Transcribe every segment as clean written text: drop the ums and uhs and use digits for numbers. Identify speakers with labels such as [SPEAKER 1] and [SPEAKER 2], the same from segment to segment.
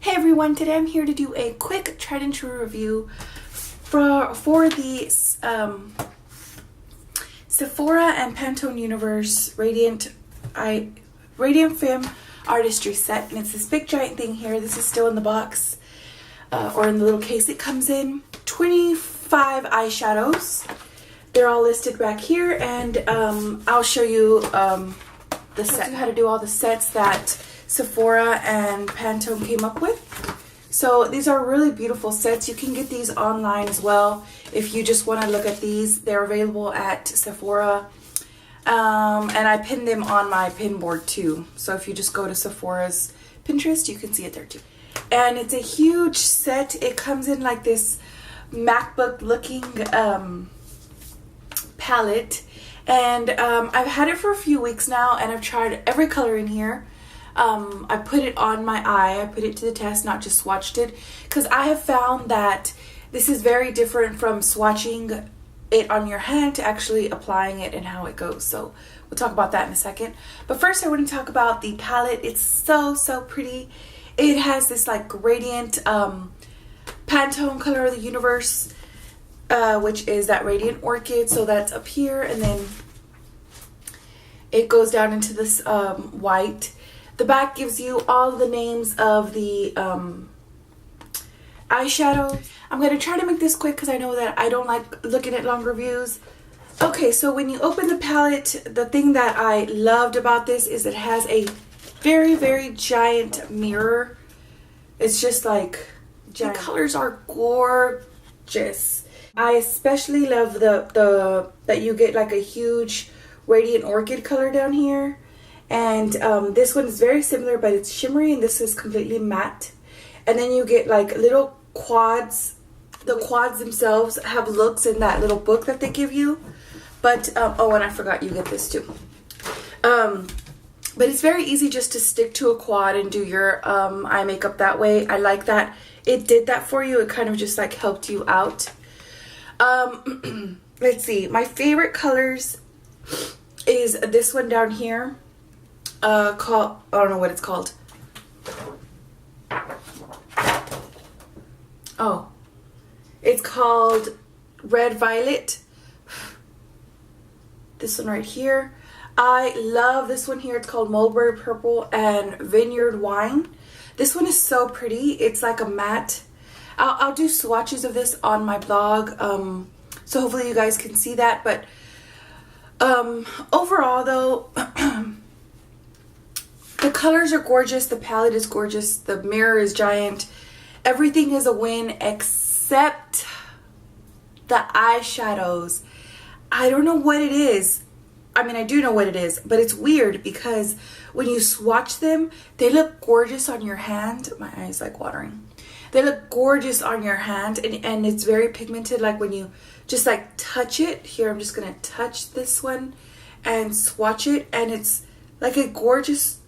[SPEAKER 1] Hey everyone, today I'm here to do a quick tried and true review for the Sephora and Pantone Universe Radiant Film Artistry set. And it's this big giant thing here. This is still in the box or in the little case it comes in. 25 eyeshadows. They're all listed back here, and I'll show you the set, how to do all the sets that Sephora and Pantone came up with. So these are really beautiful sets. You can get these online as well if you just want to look at these. They're available at Sephora, and I pinned them on my pin board too. So if you just go to Sephora's Pinterest, you can see it there too. And it's a huge set. It comes in like this MacBook looking palette, and I've had it for a few weeks now, and I've tried every color in here. I put it on my eye. I put it to the test, not just swatched it, because I have found that this is very different from swatching it on your hand to actually applying it and how it goes. So we'll talk about that in a second. But first I want to talk about the palette. It's so pretty. It has this like radiant Pantone color of the universe, which is that radiant orchid. So that's up here, and then it goes down into this white. The back gives you all the names of the eyeshadow. I'm going to try to make this quick because I know that I don't like looking at long reviews. Okay, so when you open the palette, the thing that I loved about this is it has a very giant mirror. It's just like giant. The colors are gorgeous. I especially love the that you get like a huge radiant orchid color down here. And this one is very similar, but it's shimmery, and this is completely matte. And then you get like little quads. The quads themselves have looks in that little book that they give you. But, oh, and I forgot you get this too. But it's very easy just to stick to a quad and do your eye makeup that way. I like that it did that for you. It kind of just like helped you out. Let's see. My favorite colors is this one down here. I don't know what it's called. Oh, it's called Red Violet. This one right here. I love this one here. It's called Mulberry Purple and Vineyard Wine. This one is so pretty. It's like a matte. I'll do swatches of this on my blog, so hopefully you guys can see that. But overall though, the colors are gorgeous, the palette is gorgeous, the mirror is giant. Everything is a win except the eyeshadows. I don't know what it is. I mean, I do know what it is, but it's weird because when you swatch them, they look gorgeous on your hand. My eye's like watering. They look gorgeous on your hand, and it's very pigmented. Like when you just like touch it. Here, I'm just going to touch this one and swatch it, and it's like a gorgeous,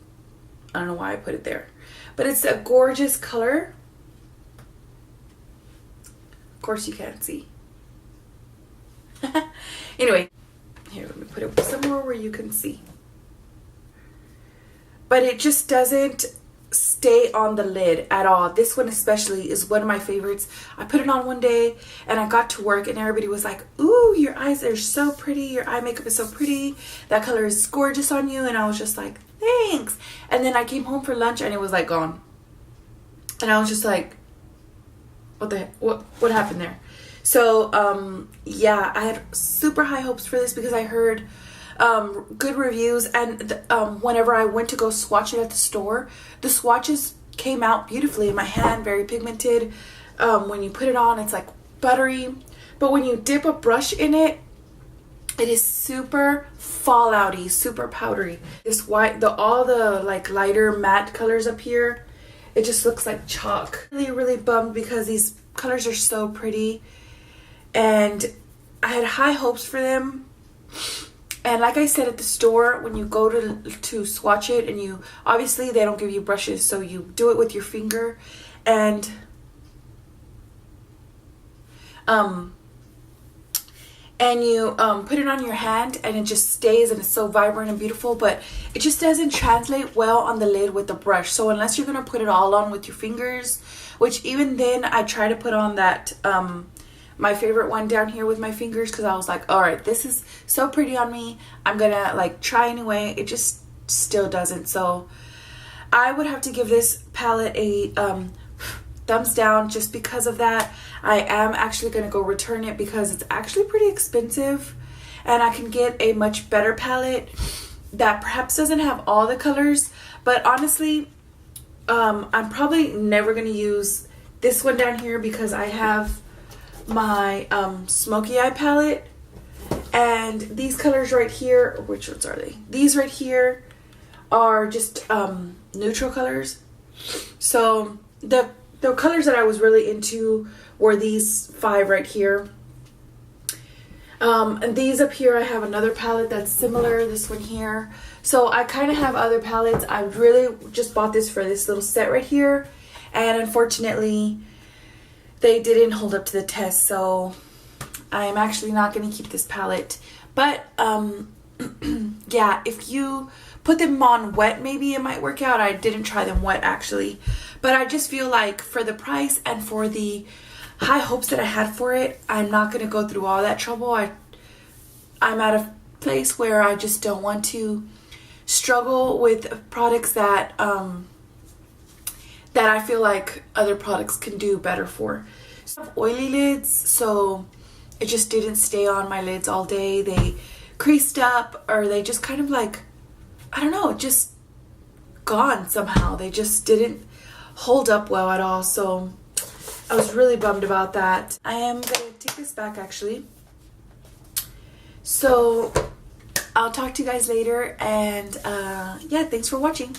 [SPEAKER 1] I don't know why I put it there, but it's a gorgeous color. Of course you can't see. Anyway, here, let me put it somewhere where you can see. But it just doesn't stay on the lid at all. This one especially is one of my favorites. I put it on one day and I got to work and everybody was like, ooh, your eyes are so pretty. Your eye makeup is so pretty. That color is gorgeous on you. And I was just like, thanks. And then I came home for lunch and it was like gone. And I was just like, what the heck? What happened there? So yeah, I had super high hopes for this because I heard good reviews, and whenever I went to go swatch it at the store, the swatches came out beautifully in my hand, very pigmented. When you put it on, it's like buttery, but when you dip a brush in it, it is super fallouty, super powdery. This white, all the like lighter matte colors up here, it just looks like chalk. Really bummed because these colors are so pretty, and I had high hopes for them. And like I said at the store, when you go to swatch it, and you obviously they don't give you brushes, so you do it with your finger, and and you put it on your hand and it just stays and it's so vibrant and beautiful, but it just doesn't translate well on the lid with the brush. So unless you're going to put it all on with your fingers, which even then I try to put on that my favorite one down here with my fingers, because I was like, all right, this is so pretty on me, I'm gonna like try anyway. It just still doesn't. So I would have to give this palette a thumbs down just because of that. I am actually going to go return it because it's actually pretty expensive, and I can get a much better palette that perhaps doesn't have all the colors. But honestly, I'm probably never going to use this one down here because I have my smoky eye palette, and these colors right here, which ones are they? These right here are just neutral colors. So the colors that I was really into were these 5 right here. And these up here, I have another palette that's similar, this one here. So I kind of have other palettes. I really just bought this for this little set right here, and unfortunately they didn't hold up to the test, so I'm actually not going to keep this palette. But yeah, if you put them on wet, maybe it might work out. I didn't try them wet actually, but I just feel like for the price and for the high hopes that I had for it, I'm not going to go through all that trouble. I'm at a place where I just don't want to struggle with products that that I feel like other products can do better for. So I have oily lids, so it just didn't stay on my lids all day. They creased up, or they just kind of like, I don't know, just gone somehow. They just didn't hold up well at all. So I was really bummed about that. I am gonna take this back actually. So I'll talk to you guys later, and yeah, thanks for watching.